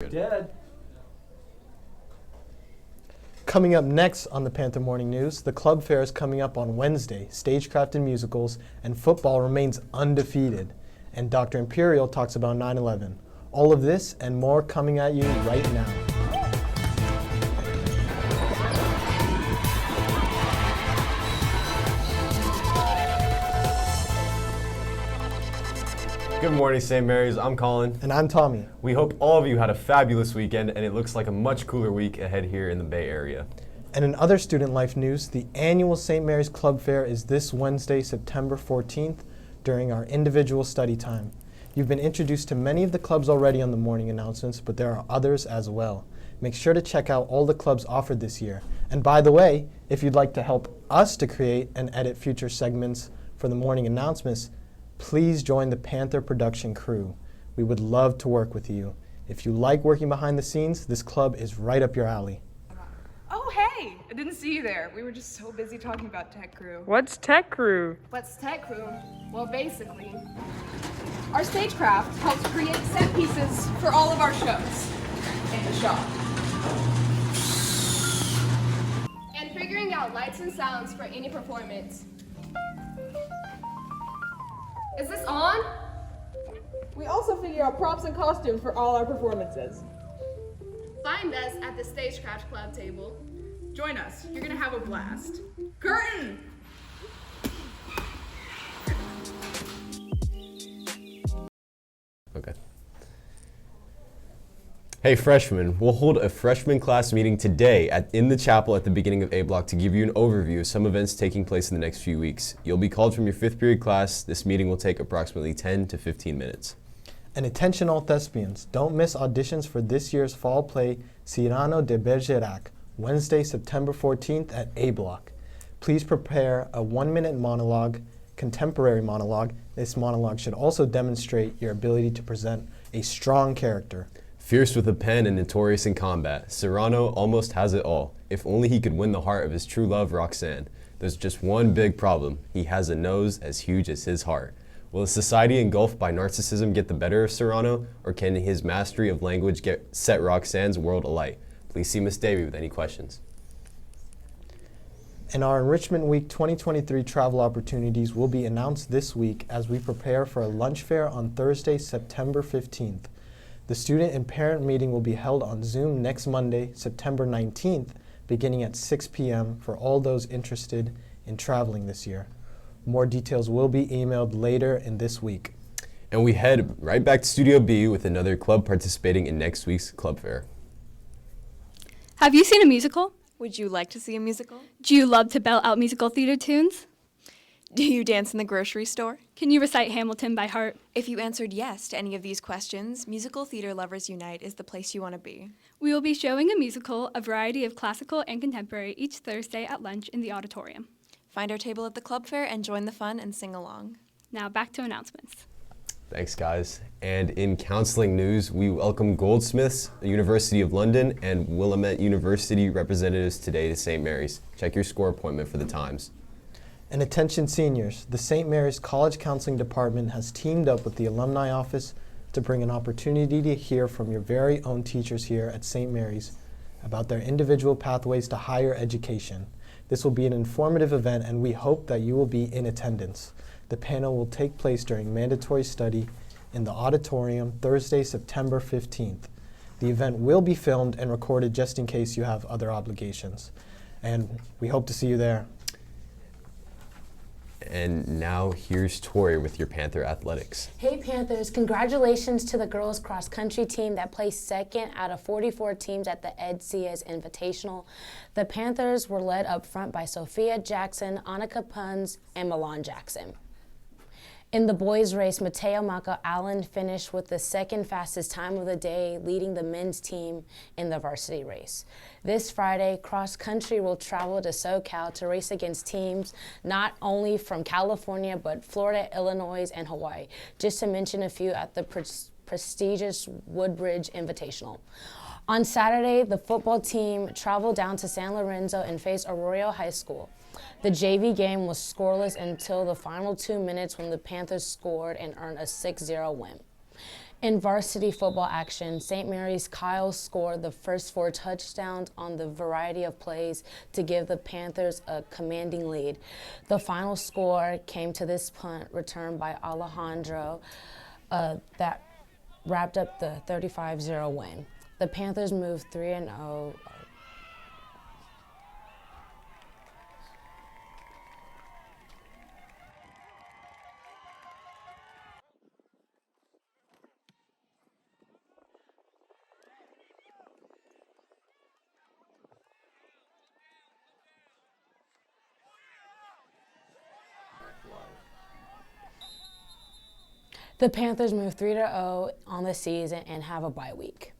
good. Dead. Coming up next on the Panther Morning News, the club fair is coming up on Wednesday. Stagecraft and musicals, and football remains undefeated. And Dr. Imperial talks about 9/11. All of this and more coming at you right now. Good morning, St. Mary's. I'm Colin. And I'm Tommy. We hope all of you had a fabulous weekend, and it looks like a much cooler week ahead here in the Bay Area. And in other student life news, the annual St. Mary's Club Fair is this Wednesday, September 14th, during our individual study time. You've been introduced to many of the clubs already on the morning announcements, but there are others as well. Make sure to check out all the clubs offered this year. And by the way, if you'd like to help us to create and edit future segments for the morning announcements, please join the Panther production crew. We would love to work with you. If you like working behind the scenes, this club is right up your alley. Oh, hey! I didn't see you there. We were just so busy talking about Tech Crew. What's Tech Crew? What's Tech Crew? Well, basically, our stagecraft helps create set pieces for all of our shows in the shop. And figuring out lights and sounds for any performance. Is this on? We also figure out props and costumes for all our performances. Find us at the Stagecraft Club table. Join us. You're gonna have a blast. Curtain! Okay. Hey freshmen, we'll hold a freshman class meeting today in the chapel at the beginning of A block to give you an overview of some events taking place in the next few weeks. You'll be called from your 5th period class. This meeting will take approximately 10 to 15 minutes. And attention all thespians, don't miss auditions for this year's fall play Cyrano de Bergerac, Wednesday, September 14th at A block. Please prepare a 1-minute monologue, contemporary monologue. This monologue should also demonstrate your ability to present a strong character. Fierce with a pen and notorious in combat, Cyrano almost has it all. If only he could win the heart of his true love, Roxanne. There's just one big problem. He has a nose as huge as his heart. Will a society engulfed by narcissism get the better of Cyrano, or can his mastery of language set Roxanne's world alight? Please see Miss Davy with any questions. And our Enrichment Week 2023 travel opportunities will be announced this week as we prepare for a lunch fair on Thursday, September 15th. The student and parent meeting will be held on Zoom next Monday, September 19th, beginning at 6 p.m. for all those interested in traveling this year. More details will be emailed later in this week. And we head right back to Studio B with another club participating in next week's club fair. Have you seen a musical? Would you like to see a musical? Do you love to belt out musical theater tunes? Do you dance in the grocery store? Can you recite Hamilton by heart? If you answered yes to any of these questions, Musical Theater Lovers Unite is the place you want to be. We will be showing a musical, a variety of classical and contemporary, each Thursday at lunch in the auditorium. Find our table at the club fair and join the fun and sing along. Now back to announcements. Thanks, guys. And in counseling news, we welcome Goldsmiths, University of London, and Willamette University representatives today to St. Mary's. Check your score appointment for the times. And attention seniors, the St. Mary's College Counseling Department has teamed up with the Alumni Office to bring an opportunity to hear from your very own teachers here at St. Mary's about their individual pathways to higher education. This will be an informative event and we hope that you will be in attendance. The panel will take place during mandatory study in the auditorium Thursday, September 15th. The event will be filmed and recorded just in case you have other obligations. And we hope to see you there. And now here's Tori with your Panther Athletics. Hey Panthers, congratulations to the girls cross country team that placed second out of 44 teams at the EdCS Invitational. The Panthers were led up front by Sophia Jackson, Annika Punz, and Milan Jackson. In the boys' race, Mateo Maka Allen finished with the second fastest time of the day, leading the men's team in the varsity race. This Friday, cross country will travel to SoCal to race against teams not only from California, but Florida, Illinois, and Hawaii, just to mention a few at the prestigious Woodbridge Invitational. On Saturday, the football team traveled down to San Lorenzo and faced Arroyo High School. The JV game was scoreless until the final 2 minutes when the Panthers scored and earned a 6-0 win. In varsity football action, St. Mary's Kyle scored the first 4 touchdowns on the variety of plays to give the Panthers a commanding lead. The final score came to this punt return by Alejandro that wrapped up the 35-0 win. The Panthers moved 3-0. The Panthers move 3-0 on the season and have a bye week.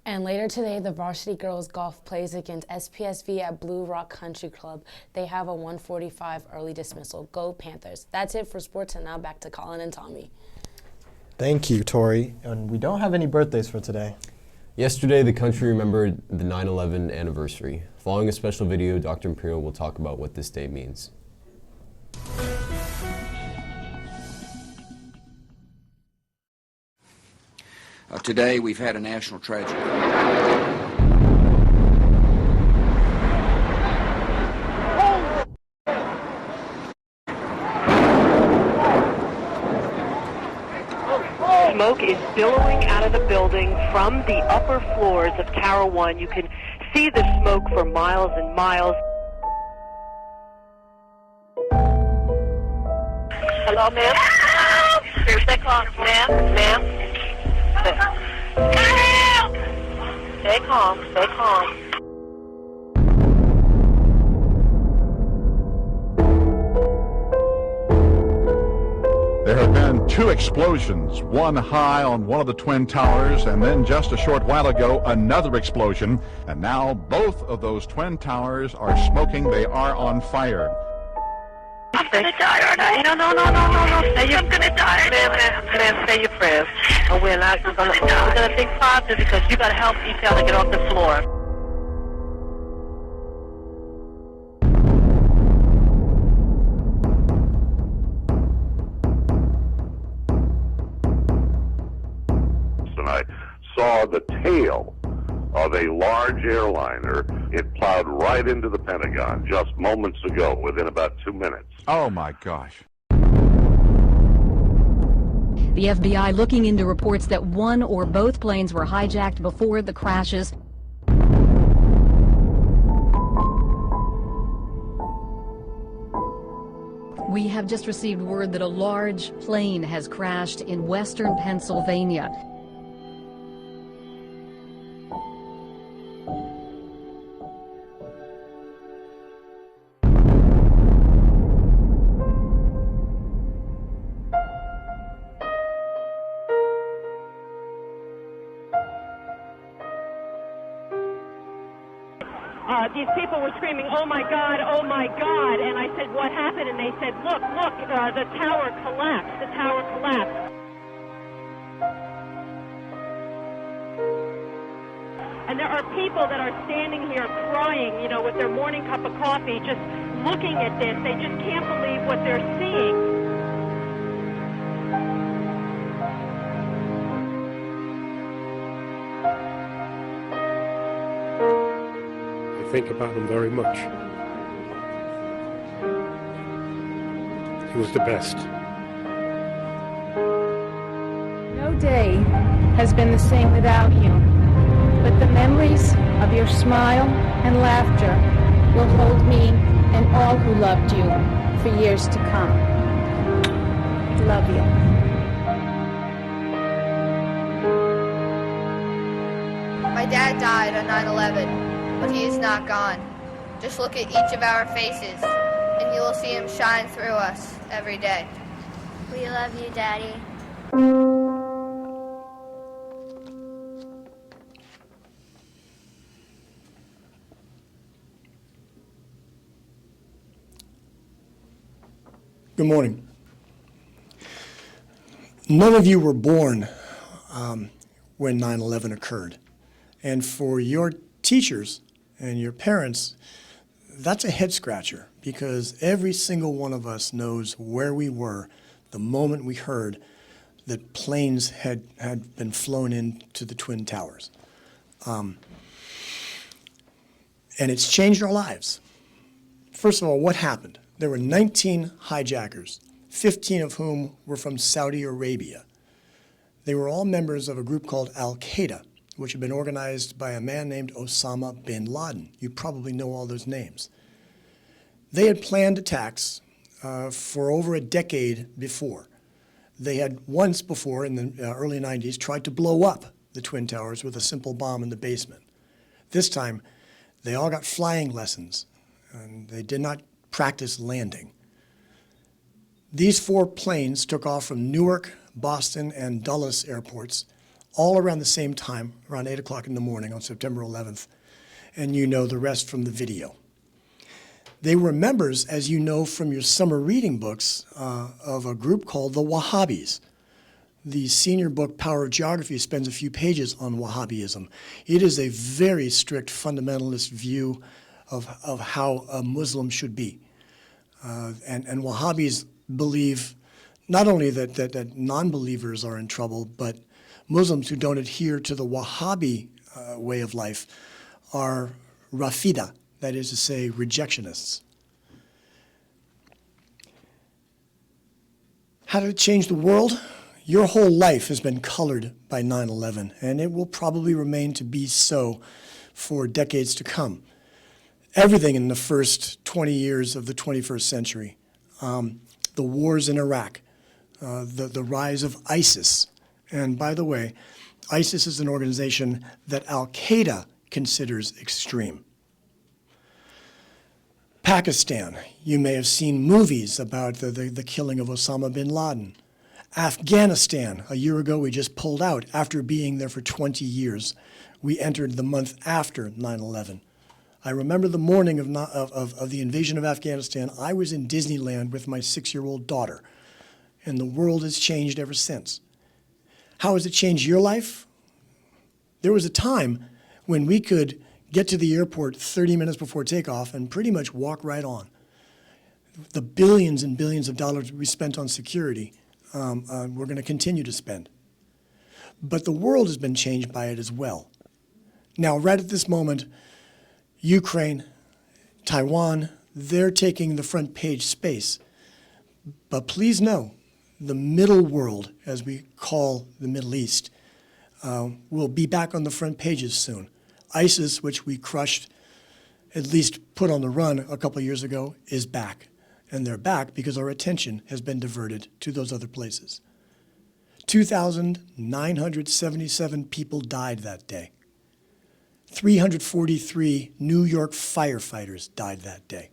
And later today, the varsity girls golf plays against SPSV at Blue Rock Country Club. They have a 1:45 early dismissal. Go Panthers. That's it for sports, and now back to Colin and Tommy. Thank you, Tori. And we don't have any birthdays for today. Yesterday, the country remembered the 9/11 anniversary. Following a special video, Dr. Imperial will talk about what this day means. Today, we've had a national tragedy. Smoke is billowing out of the building from the upper floors of Tower 1. You can see the smoke for miles and miles. Hello, ma'am? Here's that call. Ma'am? Stay calm, stay calm. There have been 2 explosions, one high on one of the Twin Towers, and then just a short while ago, another explosion. And now both of those Twin Towers are smoking. They are on fire. I'm gonna die, aren't I? No. I'm gonna die. Ma'am, say your prayers. And we're gonna think positive because you gotta help each other get off the floor. And I saw the tail of a large airliner. It plowed right into the Pentagon just moments ago, within about 2 minutes. Oh, my gosh. The FBI looking into reports that one or both planes were hijacked before the crashes. We have just received word that a large plane has crashed in western Pennsylvania. These people were screaming, oh my God, and I said, what happened? And they said, look, the tower collapsed, And there are people that are standing here crying, with their morning cup of coffee, just looking at this. They just can't believe what they're seeing. Think about him very much. He was the best. No day has been the same without you, but the memories of your smile and laughter will hold me and all who loved you for years to come. Love you. My dad died on 9/11. But he is not gone. Just look at each of our faces, and you will see him shine through us every day. We love you, Daddy. Good morning. None of you were born when 9/11 occurred. And for your teachers and your parents, That's a head scratcher because every single one of us knows where we were the moment we heard that planes had been flown into the Twin Towers. And it's changed our lives. First of all, what happened? There were 19 hijackers, 15 of whom were from Saudi Arabia. They were all members of a group called Al-Qaeda, which had been organized by a man named Osama bin Laden. You probably know all those names. They had planned attacks for over a decade before. They had once before, in the early 90s, tried to blow up the Twin Towers with a simple bomb in the basement. This time, they all got flying lessons, and they did not practice landing. These 4 planes took off from Newark, Boston, and Dulles airports, all around the same time, around 8 o'clock in the morning on September 11th, and you know the rest from the video. They were members, as you know from your summer reading books, of a group called the Wahhabis. The senior book, Power of Geography, spends a few pages on Wahhabism. It is a very strict fundamentalist view of how a Muslim should be. And Wahhabis believe not only that non-believers are in trouble, but Muslims who don't adhere to the Wahhabi way of life are Rafida, that is to say, rejectionists. How did it change the world? Your whole life has been colored by 9/11, and it will probably remain to be so for decades to come. Everything in the first 20 years of the 21st century, the wars in Iraq, the rise of ISIS. And by the way, ISIS is an organization that Al-Qaeda considers extreme. Pakistan, you may have seen movies about the killing of Osama bin Laden. Afghanistan, a year ago we just pulled out after being there for 20 years. We entered the month after 9/11. I remember the morning of the invasion of Afghanistan. I was in Disneyland with my 6-year-old daughter, and the world has changed ever since. How has it changed your life? There was a time when we could get to the airport 30 minutes before takeoff and pretty much walk right on. The billions and billions of dollars we spent on security, we're going to continue to spend. But the world has been changed by it as well. Now, right at this moment, Ukraine, Taiwan, they're taking the front page space. But please know, the middle world, as we call the Middle East, will be back on the front pages soon. ISIS, which we crushed, at least put on the run a couple of years ago, is back. And they're back because our attention has been diverted to those other places. 2,977 people died that day. 343 New York firefighters died that day.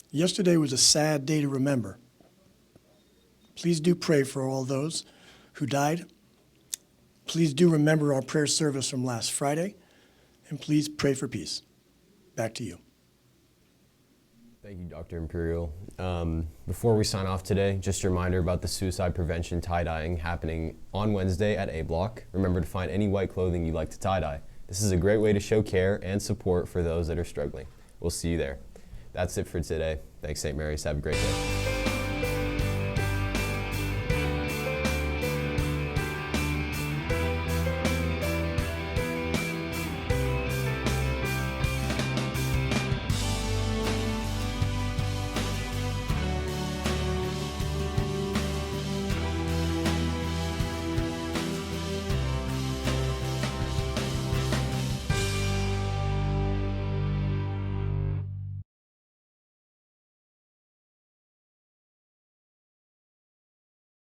Yesterday was a sad day to remember. Please do pray for all those who died. Please do remember our prayer service from last Friday, and please pray for peace. Back to you. Thank you, Dr. Imperial. Before we sign off today, just a reminder about the suicide prevention tie-dyeing happening on Wednesday at A Block. Remember to find any white clothing you'd like to tie-dye. This is a great way to show care and support for those that are struggling. We'll see you there. That's it for today. Thanks, St. Mary's. Have a great day.